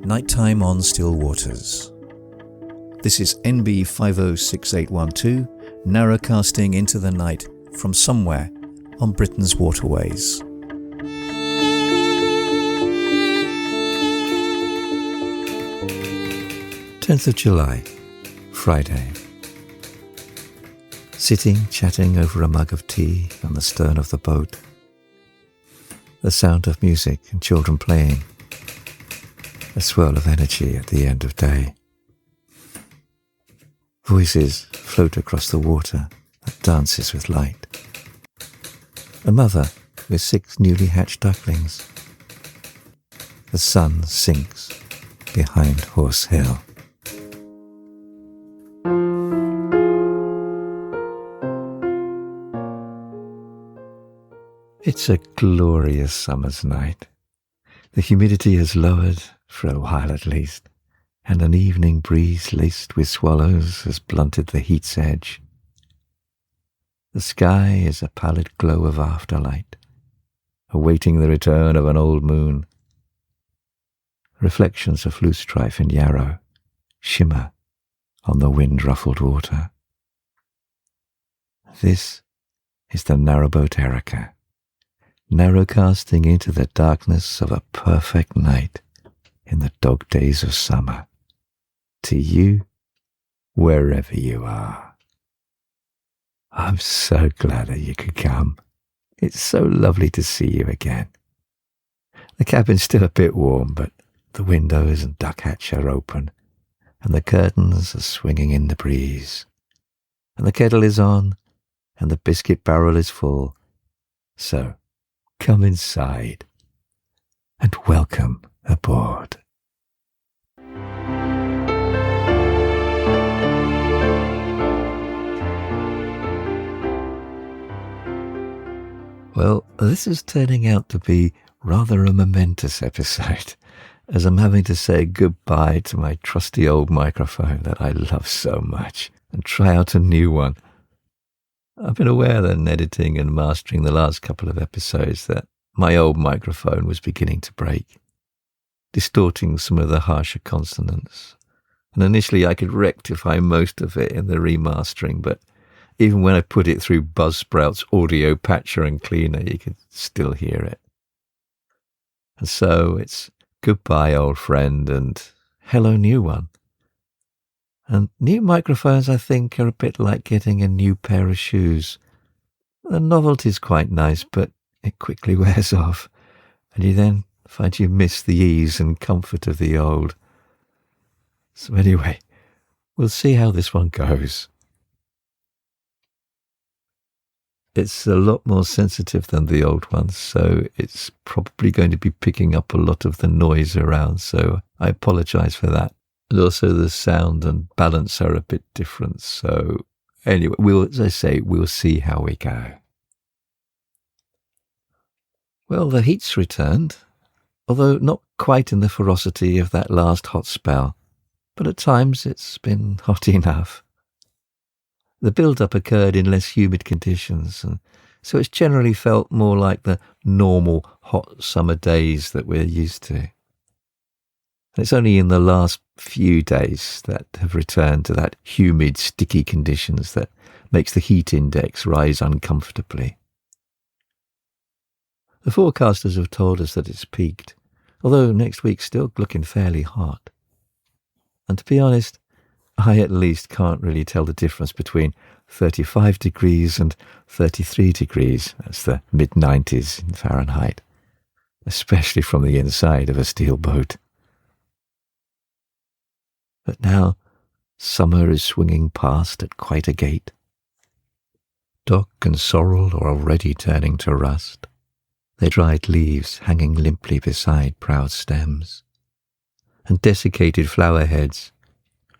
Nighttime on Still Waters. This is NB 506812, narrowcasting into the night from somewhere on Britain's waterways. July 10th, Friday. Sitting, chatting over a mug of tea on the stern of the boat. The sound of music and children playing. A swirl of energy at the end of day. Voices float across the water that dances with light. A mother with 6 newly hatched ducklings. The sun sinks behind Horse Hill. It's a glorious summer's night. The humidity has lowered, for a while at least, and an evening breeze laced with swallows has blunted the heat's edge. The sky is a pallid glow of afterlight, awaiting the return of an old moon. Reflections of loosestrife and yarrow shimmer on the wind-ruffled water. This is the narrowboat Erica, narrowcasting into the darkness of a perfect night in the dog days of summer, to you, wherever you are. I'm so glad that you could come. It's so lovely to see you again. The cabin's still a bit warm, but the windows and duck hatch are open, and the curtains are swinging in the breeze, and the kettle is on, and the biscuit barrel is full. So, come inside, and welcome aboard. Well, this is turning out to be rather a momentous episode, as I'm having to say goodbye to my trusty old microphone that I love so much and try out a new one. I've been aware that in editing and mastering the last couple of episodes that my old microphone was beginning to break, distorting some of the harsher consonants. And initially I could rectify most of it in the remastering, but even when I put it through Buzzsprout's audio patcher and cleaner, you could still hear it. And so it's goodbye, old friend, and hello, new one. And new microphones, I think, are a bit like getting a new pair of shoes. The novelty's quite nice, but it quickly wears off, and you then find you miss the ease and comfort of the old. So anyway, we'll see how this one goes. It's a lot more sensitive than the old ones, so it's probably going to be picking up a lot of the noise around, so I apologise for that. And also the sound and balance are a bit different, so anyway, as I say, we'll see how we go. Well, the heat's returned, although not quite in the ferocity of that last hot spell, but at times it's been hot enough. The build-up occurred in less humid conditions, and so it's generally felt more like the normal hot summer days that we're used to. And it's only in the last few days that have returned to that humid, sticky conditions that makes the heat index rise uncomfortably. The forecasters have told us that it's peaked, although next week's still looking fairly hot. And to be honest, I at least can't really tell the difference between 35 degrees and 33 degrees. That's the mid-90s in Fahrenheit, especially from the inside of a steel boat. But now, summer is swinging past at quite a gait. Dock and sorrel are already turning to rust, their dried leaves hanging limply beside proud stems, and desiccated flower heads,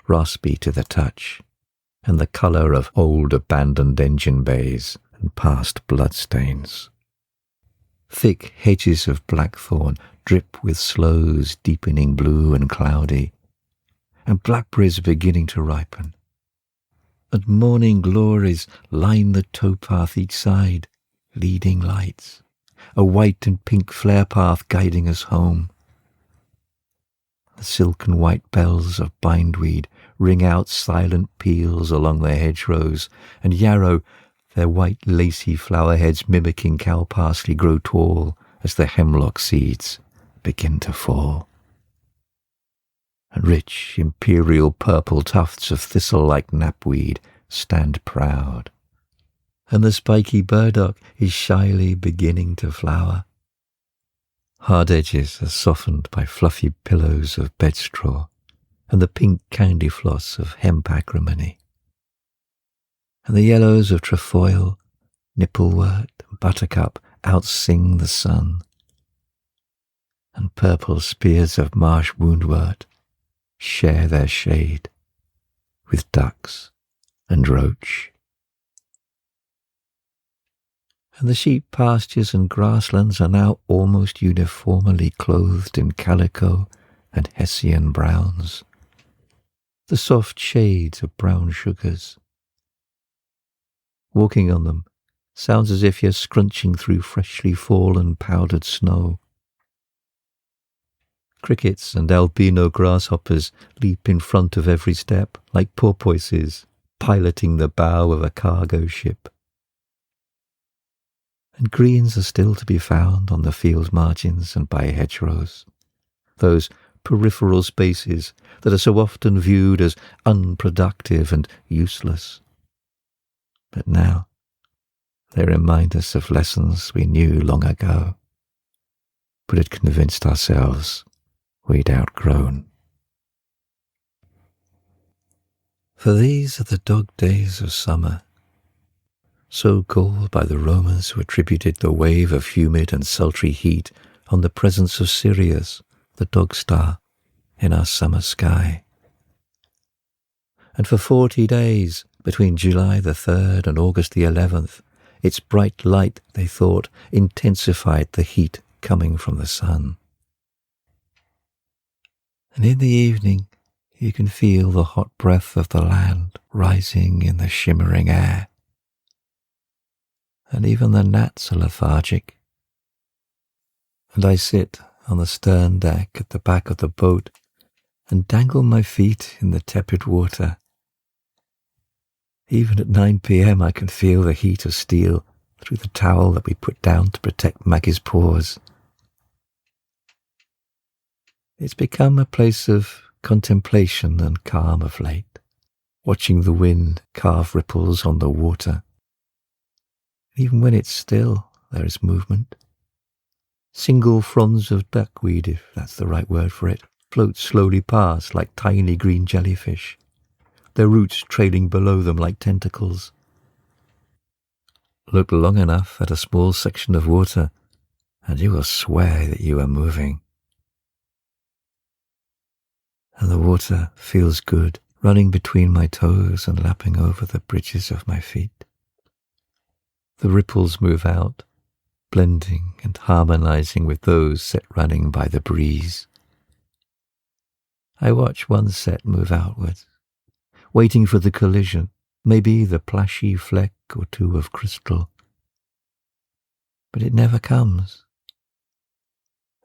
raspy to the touch, and the colour of old abandoned engine bays and past bloodstains. Thick hedges of blackthorn drip with sloes deepening blue and cloudy, and blackberries are beginning to ripen. and morning glories line the towpath each side, leading lights, a white and pink flare path guiding us home. The silken white bells of bindweed ring out silent peals along the hedgerows, and yarrow, their white lacy flower heads mimicking cow parsley, grow tall as the hemlock seeds begin to fall. And rich imperial purple tufts of thistle-like knapweed stand proud, and the spiky burdock is shyly beginning to flower. Hard edges are softened by fluffy pillows of bedstraw and the pink candy floss of hemp acrimony. And the yellows of trefoil, nipplewort, and buttercup outsing the sun. And purple spears of marsh woundwort share their shade with ducks and roach. And the sheep pastures and grasslands are now almost uniformly clothed in calico and Hessian browns, the soft shades of brown sugars. Walking on them sounds as if you're scrunching through freshly fallen powdered snow. Crickets and albino grasshoppers leap in front of every step like porpoises piloting the bow of a cargo ship. And greens are still to be found on the field margins and by hedgerows, those peripheral spaces that are so often viewed as unproductive and useless. But now they remind us of lessons we knew long ago, but had convinced ourselves we'd outgrown. For these are the dog days of summer, so called by the Romans who attributed the wave of humid and sultry heat on the presence of Sirius, the dog star, in our summer sky. And for 40 days, between July the 3rd and August the 11th, its bright light, they thought, intensified the heat coming from the sun. And in the evening, you can feel the hot breath of the land rising in the shimmering air. And even the gnats are lethargic. And I sit on the stern deck at the back of the boat and dangle my feet in the tepid water. Even at 9 p.m. I can feel the heat of steel through the towel that we put down to protect Maggie's paws. It's become a place of contemplation and calm of late, watching the wind carve ripples on the water. Even when it's still, there is movement. Single fronds of duckweed, if that's the right word for it, float slowly past like tiny green jellyfish, their roots trailing below them like tentacles. Look long enough at a small section of water, and you will swear that you are moving. And the water feels good, running between my toes and lapping over the bridges of my feet. The ripples move out, blending and harmonizing with those set running by the breeze. I watch one set move outwards, waiting for the collision, maybe the plashy fleck or two of crystal. But it never comes.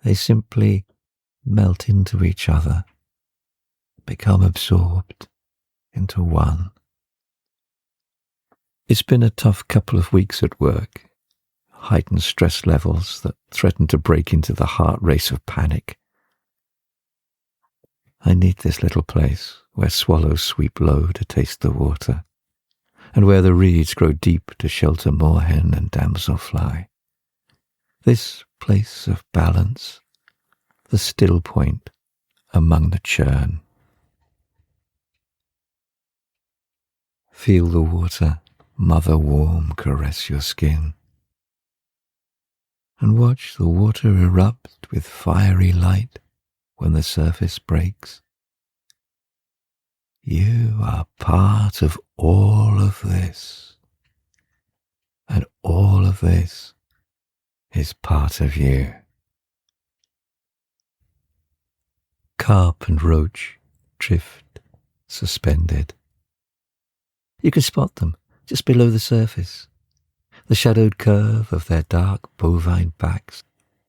They simply melt into each other, become absorbed into one. It's been a tough couple of weeks at work, heightened stress levels that threaten to break into the heart race of panic. I need this little place where swallows sweep low to taste the water, and where the reeds grow deep to shelter moorhen and damselfly. This place of balance, the still point among the churn. Feel the water, mother warm, caress your skin. And watch the water erupt with fiery light when the surface breaks. You are part of all of this, and all of this is part of you. Carp and roach drift suspended. You can spot them just below the surface, the shadowed curve of their dark bovine backs,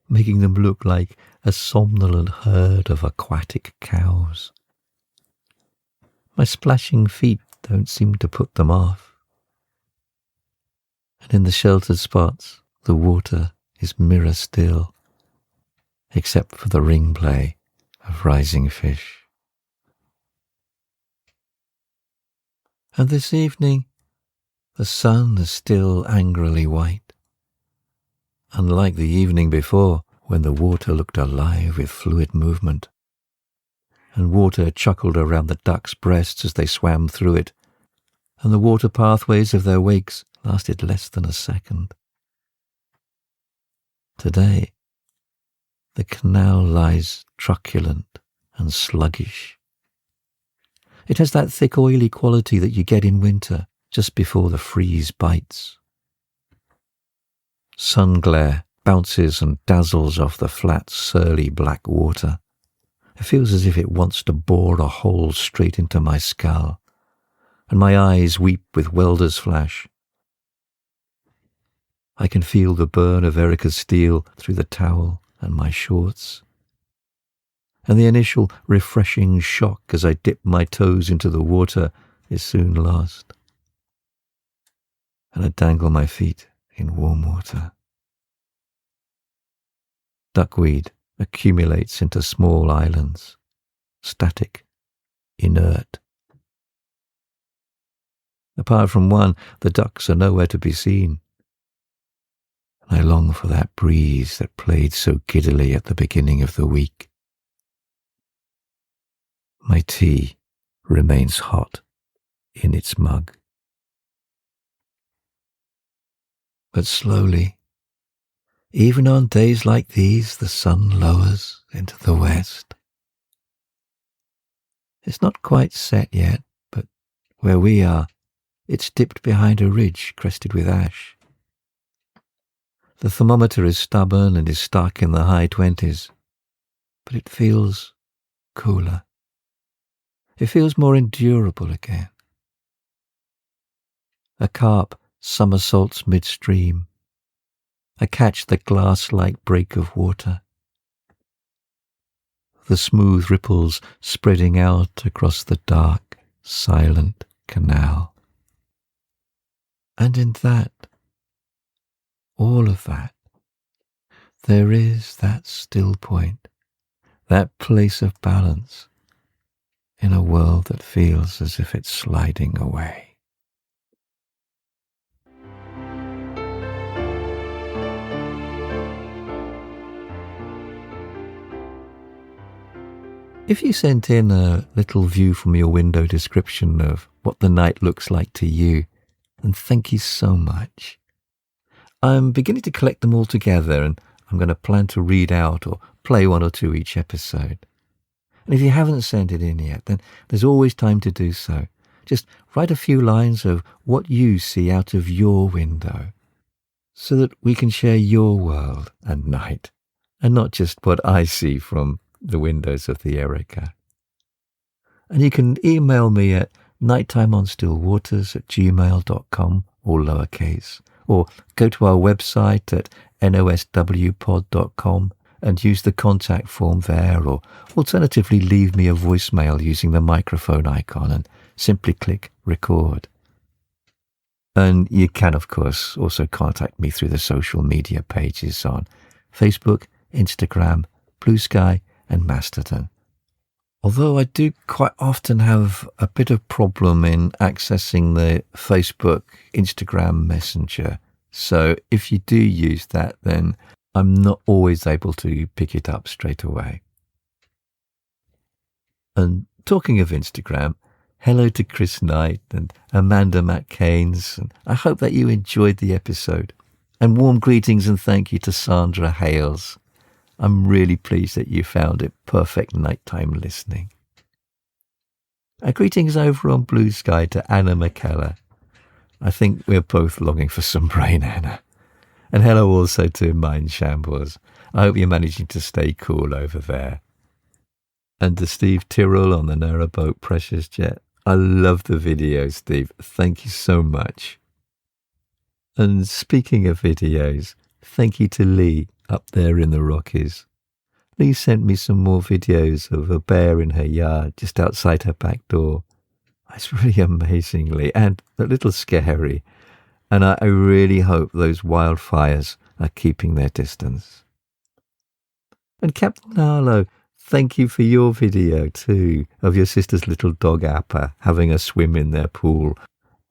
making them look like a somnolent herd of aquatic cows. My splashing feet don't seem to put them off. And in the sheltered spots, the water is mirror still, except for the ring play of rising fish. And this evening, the sun is still angrily white, unlike the evening before, when the water looked alive with fluid movement, and water chuckled around the ducks' breasts as they swam through it, and the water pathways of their wakes lasted less than a second. Today, the canal lies truculent and sluggish. It has that thick, oily quality that you get in winter, just before the freeze bites. Sun glare bounces and dazzles off the flat, surly black water. It feels as if it wants to bore a hole straight into my skull, and my eyes weep with welder's flash. I can feel the burn of Erica's steel through the towel and my shorts, and the initial refreshing shock as I dip my toes into the water is soon lost, and I dangle my feet in warm water. Duckweed accumulates into small islands, static, inert. Apart from one, the ducks are nowhere to be seen, and I long for that breeze that played so giddily at the beginning of the week. My tea remains hot in its mug. But slowly, even on days like these, the sun lowers into the west. It's not quite set yet, but where we are, it's dipped behind a ridge crested with ash. The thermometer is stubborn and is stuck in the high 20s, but it feels cooler. It feels more endurable again. A carp somersaults midstream. I catch the glass-like break of water, the smooth ripples spreading out across the dark, silent canal. And in that, all of that, there is that still point, that place of balance, in a world that feels as if it's sliding away. If you sent in a little view from your window description of what the night looks like to you, then thank you so much. I'm beginning to collect them all together, and I'm going to plan to read out or play one or two each episode. And if you haven't sent it in yet, then there's always time to do so. Just write a few lines of what you see out of your window, so that we can share your world and night, and not just what I see from the windows of the Erica. And you can email me at nighttimeonstillwaters@gmail.com, all lowercase, or go to our website at noswpod.com and use the contact form there, or alternatively leave me a voicemail using the microphone icon and simply click record. And you can, of course, also contact me through the social media pages on Facebook, Instagram, Blue Sky, and Mastodon. Although I do quite often have a bit of problem in accessing the Facebook, Instagram Messenger. So if you do use that, then I'm not always able to pick it up straight away. And talking of Instagram, hello to Chris Knight and Amanda McCains, and I hope that you enjoyed the episode. And warm greetings and thank you to Sandra Hales. I'm really pleased that you found it perfect nighttime listening. Greetings over on Blue Sky to Anna McKellar. I think we're both longing for some rain, Anna. And hello also to Mind Shambles. I hope you're managing to stay cool over there. And to Steve Tyrrell on the narrowboat Precious Jet. I love the video, Steve. Thank you so much. And speaking of videos, thank you to Lee up there in the Rockies. Lee sent me some more videos of a bear in her yard just outside her back door. It's really amazing, Lee, and a little scary. And I really hope those wildfires are keeping their distance. And Captain Arlo, thank you for your video too, of your sister's little dog Appa having a swim in their pool.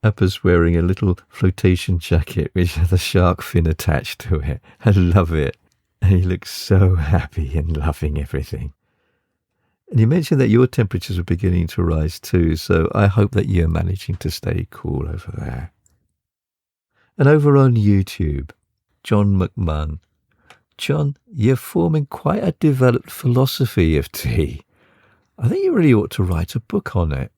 Appa's wearing a little flotation jacket which has a shark fin attached to it. I love it. And he looks so happy and loving everything. And you mentioned that your temperatures were beginning to rise too, so I hope that you're managing to stay cool over there. And over on YouTube, John McMahon. John, you're forming quite a developed philosophy of tea. I think you really ought to write a book on it.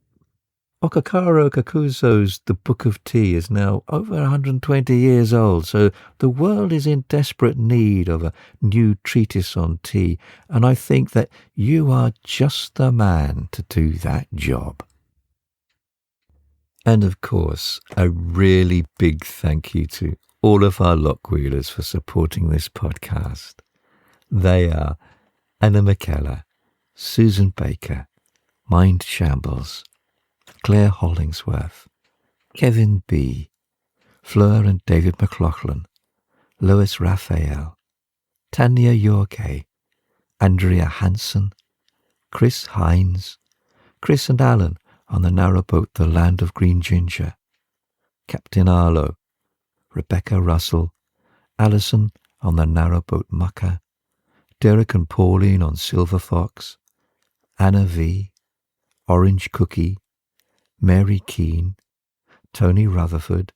Okakaro Kakuzo's The Book of Tea is now over 120 years old, so the world is in desperate need of a new treatise on tea, and I think that you are just the man to do that job. And of course, a really big thank you to all of our Lockwheelers for supporting this podcast. They are Anna McKellar, Susan Baker, Mind Shambles, Claire Hollingsworth, Kevin B., Fleur and David McLaughlin, Lois Raphael, Tanya Yorke, Andrea Hansen, Chris Hines, Chris and Alan on the narrowboat The Land of Green Ginger, Captain Arlo, Rebecca Russell, Alison on the narrowboat Mucker, Derek and Pauline on Silver Fox, Anna V., Orange Cookie, Mary Keane, Tony Rutherford,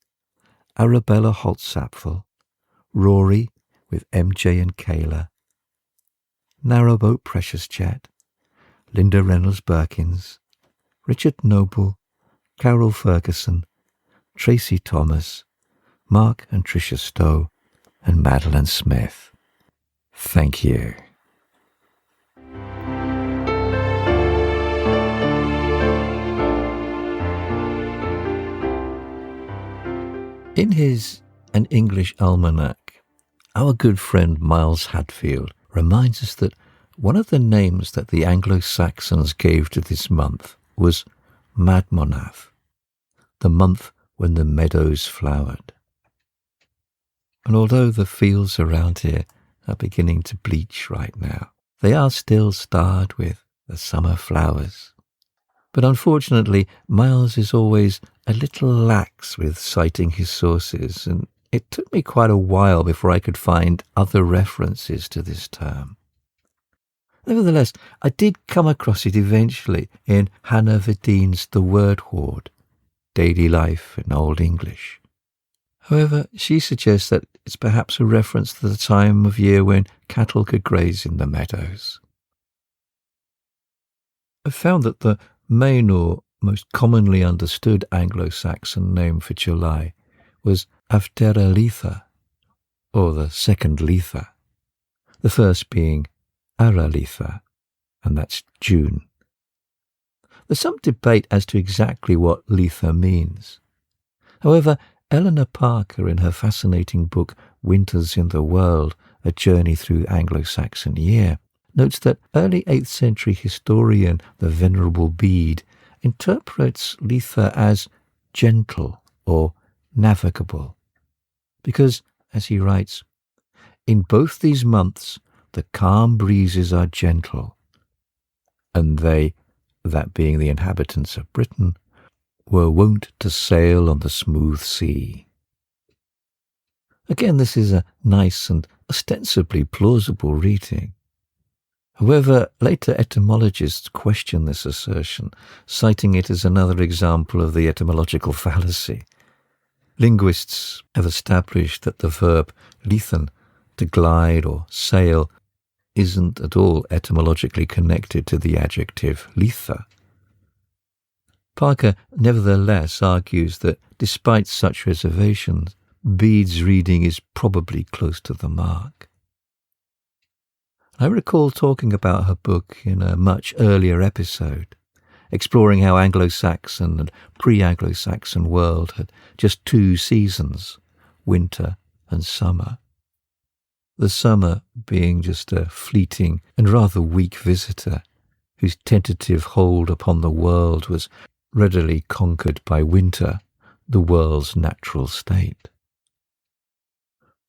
Arabella Holtzapfel, Rory with MJ and Kayla, Narrowboat Precious Chat, Linda Reynolds Birkins, Richard Noble, Carol Ferguson, Tracy Thomas, Mark and Tricia Stowe, and Madeline Smith. Thank you. In his An English Almanac, our good friend Miles Hadfield reminds us that one of the names that the Anglo-Saxons gave to this month was Madmonath, the month when the meadows flowered. And although the fields around here are beginning to bleach right now, they are still starred with the summer flowers. But unfortunately, Miles is always a little lax with citing his sources, and it took me quite a while before I could find other references to this term. Nevertheless, I did come across it eventually in Hannah Vidin's The Word Hoard, Daily Life in Old English. However, she suggests that it's perhaps a reference to the time of year when cattle could graze in the meadows. I found that the main or most commonly understood Anglo-Saxon name for July was Afteralitha, or the second Litha, the first being Aralitha, and that's June. There's some debate as to exactly what Litha means. However, Eleanor Parker, in her fascinating book Winters in the World, A Journey Through Anglo-Saxon Year, notes that early 8th century historian the Venerable Bede interprets Litha as gentle or navigable, because, as he writes, in both these months the calm breezes are gentle, and they, that being the inhabitants of Britain, were wont to sail on the smooth sea. Again, this is a nice and ostensibly plausible reading. However, later etymologists question this assertion, citing it as another example of the etymological fallacy. Linguists have established that the verb lithen, to glide or sail, isn't at all etymologically connected to the adjective litha. Parker nevertheless argues that despite such reservations, Bede's reading is probably close to the mark. I recall talking about her book in a much earlier episode, exploring how Anglo-Saxon and pre-Anglo-Saxon world had just two seasons, winter and summer. The summer being just a fleeting and rather weak visitor whose tentative hold upon the world was readily conquered by winter, the world's natural state.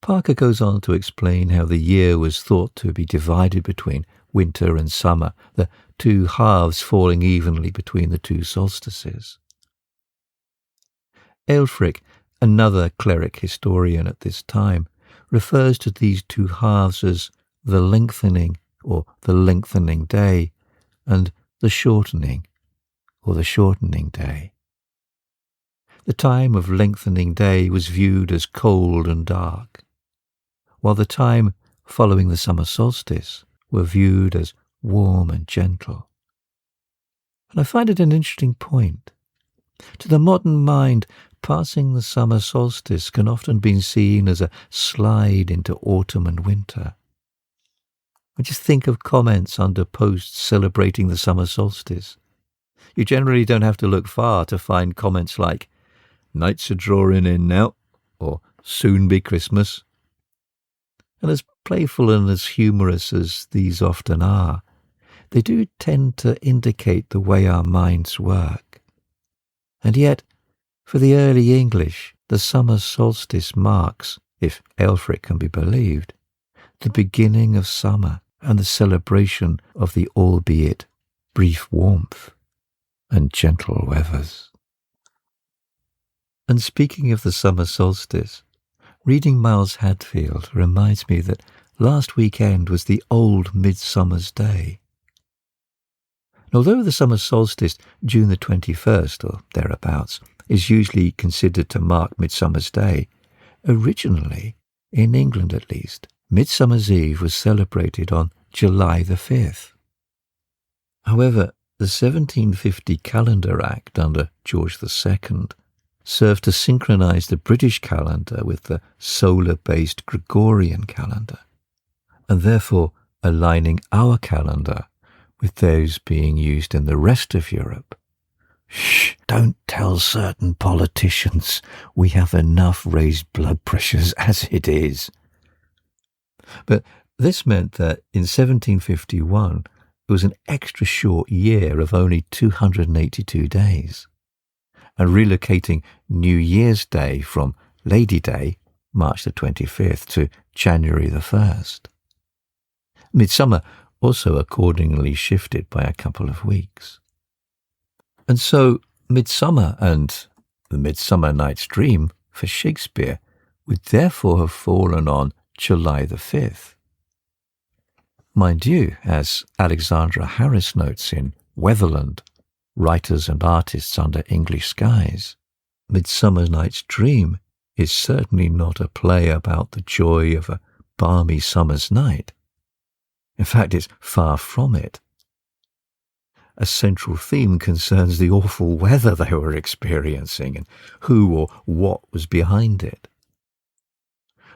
Parker goes on to explain how the year was thought to be divided between winter and summer, the two halves falling evenly between the two solstices. Aelfric, another cleric historian at this time, refers to these two halves as the lengthening or the lengthening day and the shortening or the shortening day. The time of lengthening day was viewed as cold and dark, while the time following the summer solstice were viewed as warm and gentle. And I find it an interesting point. To the modern mind, passing the summer solstice can often be seen as a slide into autumn and winter. I just think of comments under posts celebrating the summer solstice. You generally don't have to look far to find comments like, "Nights are drawing in now," or "Soon be Christmas." And as playful and as humorous as these often are, they do tend to indicate the way our minds work. And yet, for the early English, the summer solstice marks, if Aelfric can be believed, the beginning of summer and the celebration of the albeit brief warmth and gentle weathers. And speaking of the summer solstice, reading Miles Hadfield reminds me that last weekend was the old Midsummer's Day. Although the summer solstice, June the 21st or thereabouts, is usually considered to mark Midsummer's Day, originally, in England at least, Midsummer's Eve was celebrated on July the 5th. However, the 1750 Calendar Act under George II served to synchronize the British calendar with the solar-based Gregorian calendar, and therefore aligning our calendar with those being used in the rest of Europe. Shh, don't tell certain politicians. We have enough raised blood pressures as it is. But this meant that in 1751, it was an extra short year of only 282 days. And relocating New Year's Day from Lady Day, March the 25th, to January the 1st. Midsummer also accordingly shifted by a couple of weeks. And so Midsummer and the Midsummer Night's Dream for Shakespeare would therefore have fallen on July the 5th. Mind you, as Alexandra Harris notes in Weatherland, Writers and Artists Under English Skies, Midsummer Night's Dream is certainly not a play about the joy of a balmy summer's night. In fact, it's far from it. A central theme concerns the awful weather they were experiencing and who or what was behind it.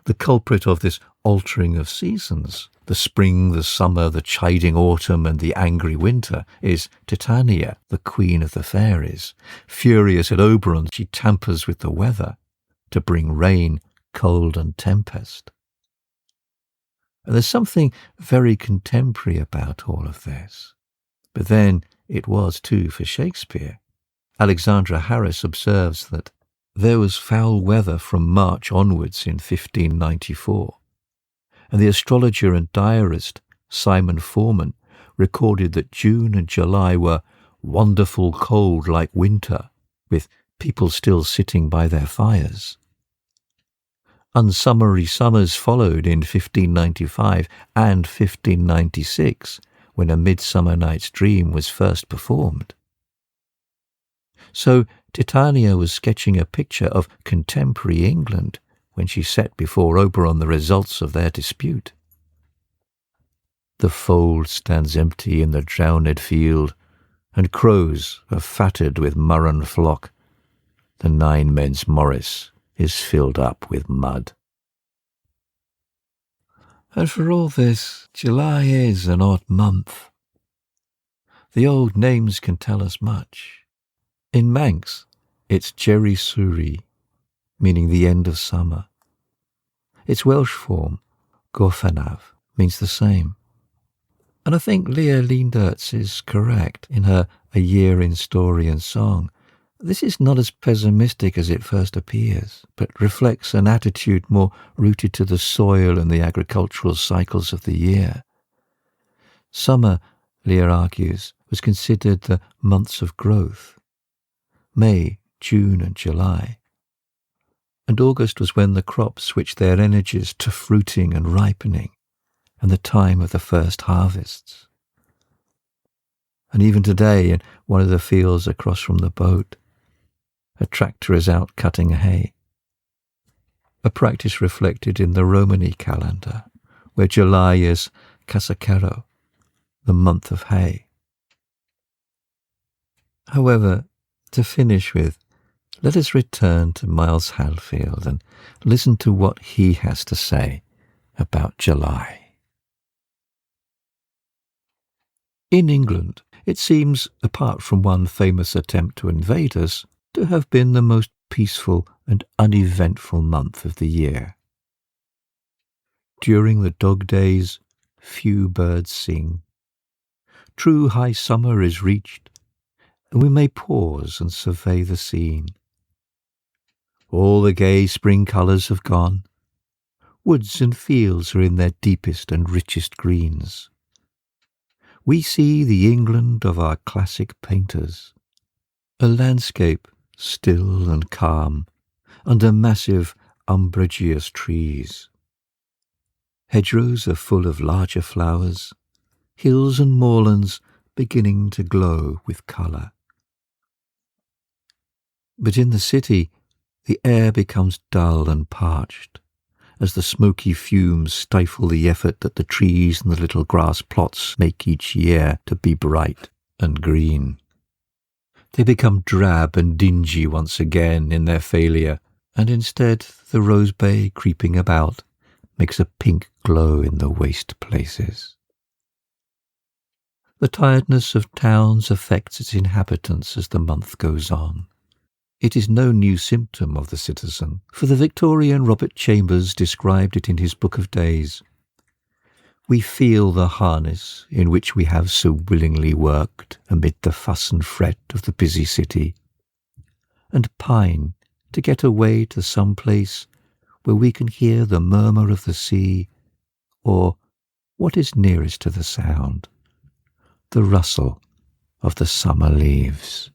The culprit of this altering of seasons, the spring, the summer, the chiding autumn, and the angry winter, is Titania, the queen of the fairies. Furious at Oberon, she tampers with the weather to bring rain, cold, and tempest. And there's something very contemporary about all of this. But then it was too for Shakespeare. Alexandra Harris observes that there was foul weather from March onwards in 1594, and the astrologer and diarist Simon Forman recorded that June and July were wonderful cold like winter, with people still sitting by their fires. Unsummery summers followed in 1595 and 1596, when A Midsummer Night's Dream was first performed. So Titania was sketching a picture of contemporary England when she set before Oberon the results of their dispute. The fold stands empty in the drowned field, and crows are fatted with murren flock. The 9 men's morris is filled up with mud. And for all this, July is an odd month. The old names can tell us much. In Manx, it's Jerry Suri, meaning the end of summer. Its Welsh form, Gorffennaf, means the same. And I think Leah Leendertz is correct in her A Year in Story and Song. This is not as pessimistic as it first appears, but reflects an attitude more rooted to the soil and the agricultural cycles of the year. Summer, Leah argues, was considered the months of growth. May, June and July. And August was when the crops switched their energies to fruiting and ripening, and the time of the first harvests. And even today, in one of the fields across from the boat, a tractor is out cutting hay. A practice reflected in the Romany calendar, where July is Casacero, the month of hay. However, to finish with, let us return to Miles Hadfield and listen to what he has to say about July. In England, it seems, apart from one famous attempt to invade us, to have been the most peaceful and uneventful month of the year. During the dog days, few birds sing. True high summer is reached, and we may pause and survey the scene. All the gay spring colours have gone. Woods and fields are in their deepest and richest greens. We see the England of our classic painters, a landscape still and calm, under massive umbrageous trees. Hedgerows are full of larger flowers, hills and moorlands beginning to glow with colour. But in the city, the air becomes dull and parched, as the smoky fumes stifle the effort that the trees and the little grass plots make each year to be bright and green. They become drab and dingy once again in their failure, and instead the rose bay creeping about makes a pink glow in the waste places. The tiredness of towns affects its inhabitants as the month goes on. It is no new symptom of the citizen, for the Victorian Robert Chambers described it in his Book of Days. We feel the harness in which we have so willingly worked amid the fuss and fret of the busy city, and pine to get away to some place where we can hear the murmur of the sea, or, what is nearest to the sound, the rustle of the summer leaves.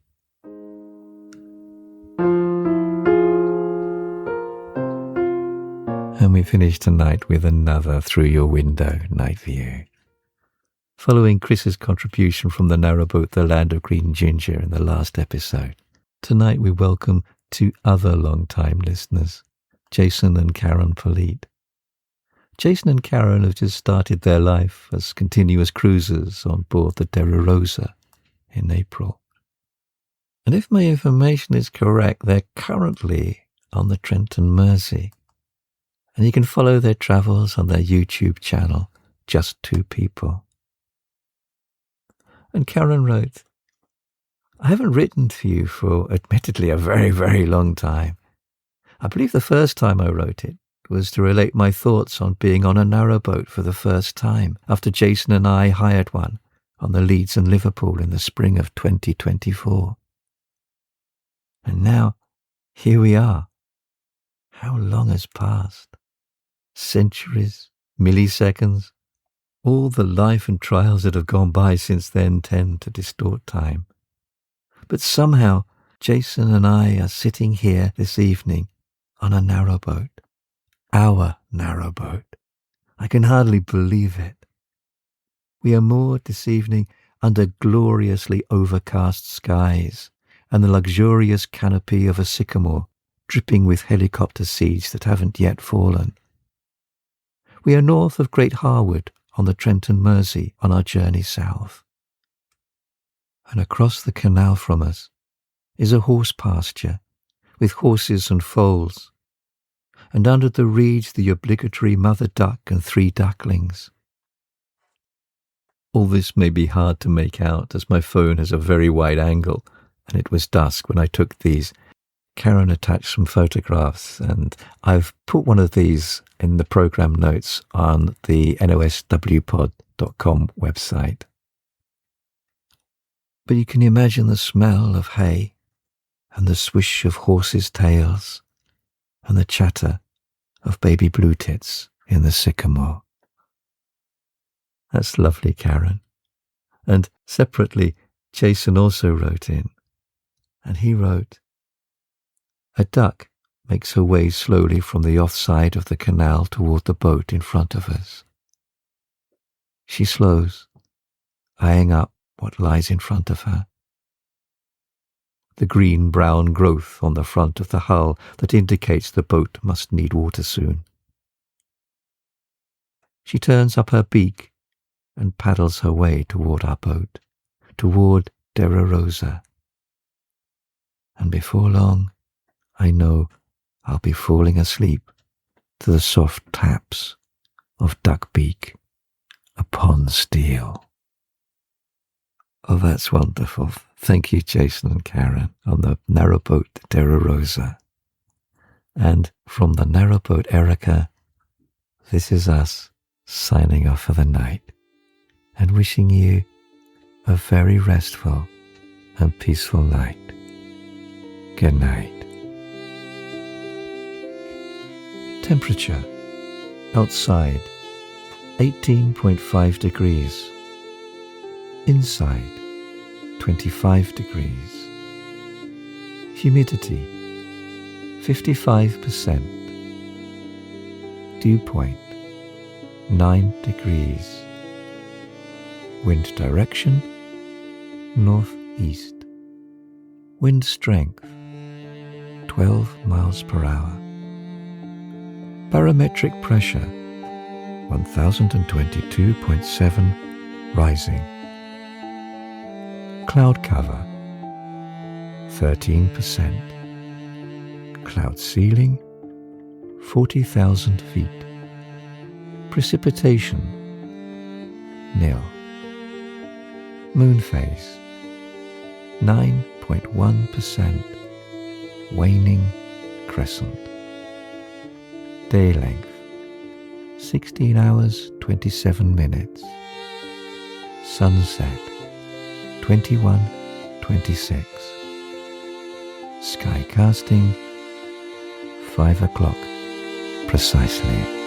And we finish tonight with another Through Your Window night view. Following Chris's contribution from the narrowboat The Land of Green Ginger in the last episode, tonight we welcome two other long-time listeners, Jason and Karen Polite. Jason and Karen have just started their life as continuous cruisers on board the Terra Rosa in April. And if my information is correct, they're currently on the Trent and Mersey. And you can follow their travels on their YouTube channel, Just Two People. And Karen wrote, I haven't written to you for, admittedly, a very, very long time. I believe the first time I wrote it was to relate my thoughts on being on a narrowboat for the first time after Jason and I hired one on the Leeds and Liverpool in the spring of 2024. And now, here we are. How long has passed? Centuries, milliseconds, all the life and trials that have gone by since then tend to distort time. But somehow, Jason and I are sitting here this evening on a narrowboat. Our narrowboat. I can hardly believe it. We are moored this evening under gloriously overcast skies and the luxurious canopy of a sycamore dripping with helicopter seeds that haven't yet fallen. We are north of Great Harwood on the Trent and Mersey on our journey south. And across the canal from us is a horse pasture with horses and foals, and under the reeds the obligatory mother duck and 3 ducklings. All this may be hard to make out as my phone has a very wide angle, and it was dusk when I took these. Karen attached some photographs, and I've put one of these in the program notes on the noswpod.com website. But you can imagine the smell of hay, and the swish of horses' tails, and the chatter of baby blue tits in the sycamore. That's lovely, Karen. And separately, Jason also wrote in, and he wrote, "A duck makes her way slowly from the offside of the canal toward the boat in front of us. She slows, eyeing up what lies in front of her. The green-brown growth on the front of the hull that indicates the boat must need water soon. She turns up her beak and paddles her way toward our boat, toward Dera Rosa. And before long, I know I'll be falling asleep to the soft taps of duck beak upon steel." Oh, that's wonderful. Thank you, Jason and Karen, on the narrowboat Dera Rosa. And from the narrowboat Erica, this is us signing off for the night and wishing you a very restful and peaceful night. Good night. Temperature outside 18.5 degrees. Inside 25 degrees. Humidity 55%. Dew point 9 degrees. Wind direction northeast. Wind strength 12 miles per hour. Barometric pressure 1022.7 rising. Cloud cover 13%. Cloud ceiling 40,000 feet. Precipitation nil. Moon phase 9.1%. Waning crescent. Day length 16 hours 27 minutes. Sunset 21:26. Sky casting 5 o'clock precisely.